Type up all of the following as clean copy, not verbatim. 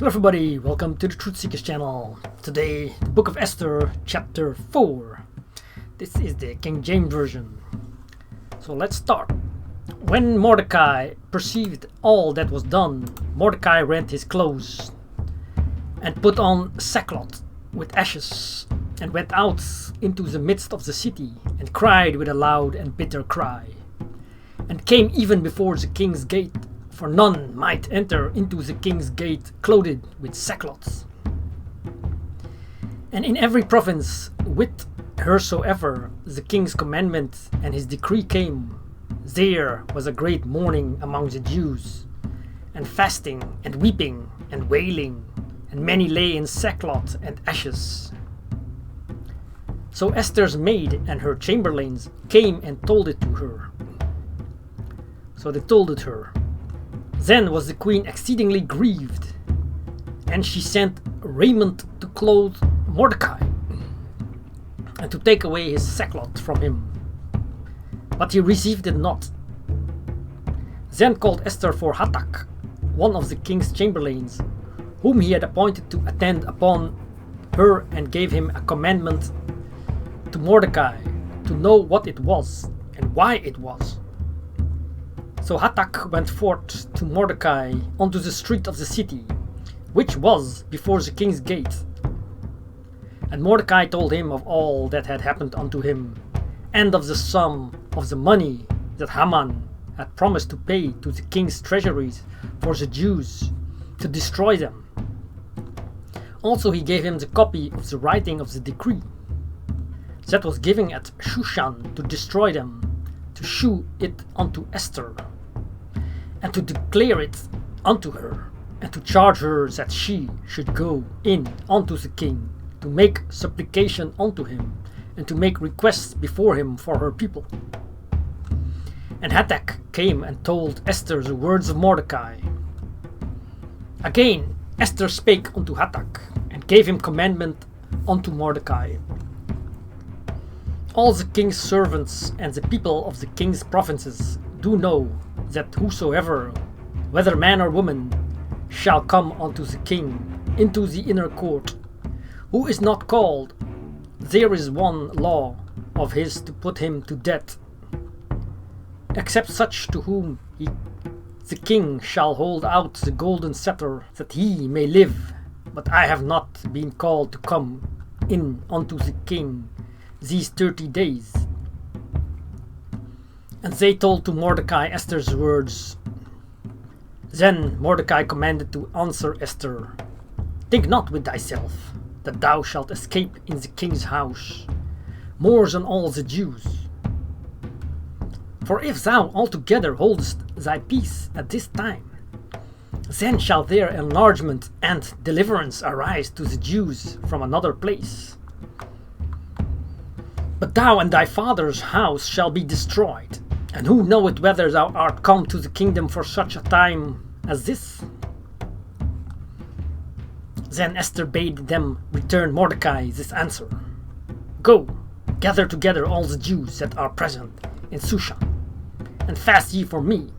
Hello everybody, welcome to the Truth Seekers channel. Today, the Book of Esther, chapter 4. This is the King James Version. So let's start. When Mordecai perceived all that was done, Mordecai rent his clothes and put on sackcloth with ashes and went out into the midst of the city and cried with a loud and bitter cry, and came even before the king's gate, for none might enter into the king's gate clothed with sackcloth. And in every province, with wheresoever the king's commandment and his decree came, there was a great mourning among the Jews, and fasting and weeping and wailing, and many lay in sackcloth and ashes. So Esther's maid and her chamberlains came and told it to her. So they told it her. Then was the queen exceedingly grieved, and she sent raiment to clothe Mordecai, and to take away his sackcloth from him. But he received it not. Then called Esther for Hathach, one of the king's chamberlains, whom he had appointed to attend upon her, and gave him a commandment to Mordecai to know what it was and why it was. So Hathach went forth to Mordecai unto the street of the city, which was before the king's gate. And Mordecai told him of all that had happened unto him, and of the sum of the money that Haman had promised to pay to the king's treasuries for the Jews, to destroy them. Also he gave him the copy of the writing of the decree that was given at Shushan to destroy them, to shew it unto Esther, and to declare it unto her, and to charge her that she should go in unto the king, to make supplication unto him, and to make requests before him for her people. And Hathach came and told Esther the words of Mordecai. Again Esther spake unto Hathach, and gave him commandment unto Mordecai. All the king's servants and the people of the king's provinces do know that whosoever, whether man or woman, shall come unto the king into the inner court, who is not called, there is one law of his to put him to death, except such to whom the king shall hold out the golden scepter, that he may live. But I have not been called to come in unto the king these 30 days. And they told to Mordecai Esther's words. Then Mordecai commanded to answer Esther, Think not with thyself that thou shalt escape in the king's house, more than all the Jews. For if thou altogether holdest thy peace at this time, then shall their enlargement and deliverance arise to the Jews from another place. But thou and thy father's house shall be destroyed, and who knoweth whether thou art come to the kingdom for such a time as this? Then Esther bade them return Mordecai this answer. Go, gather together all the Jews that are present in Shushan, and fast ye for me,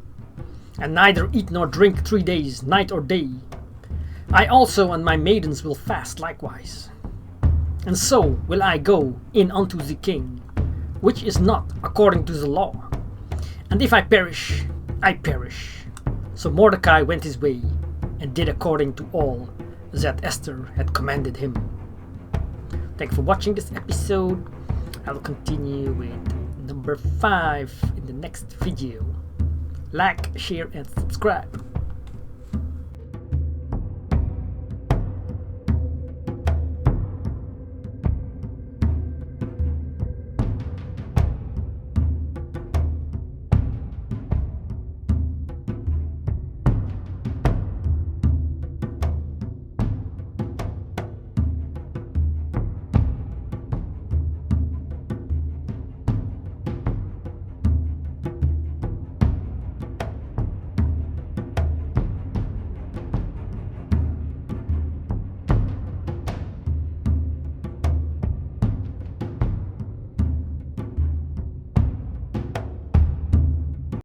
and neither eat nor drink 3 days, night or day. I also and my maidens will fast likewise. And so will I go in unto the king, which is not according to the law. And if I perish, I perish. So Mordecai went his way, and did according to all that Esther had commanded him. Thank you for watching this episode. I will continue with number 5 in the next video. Like, share, and subscribe.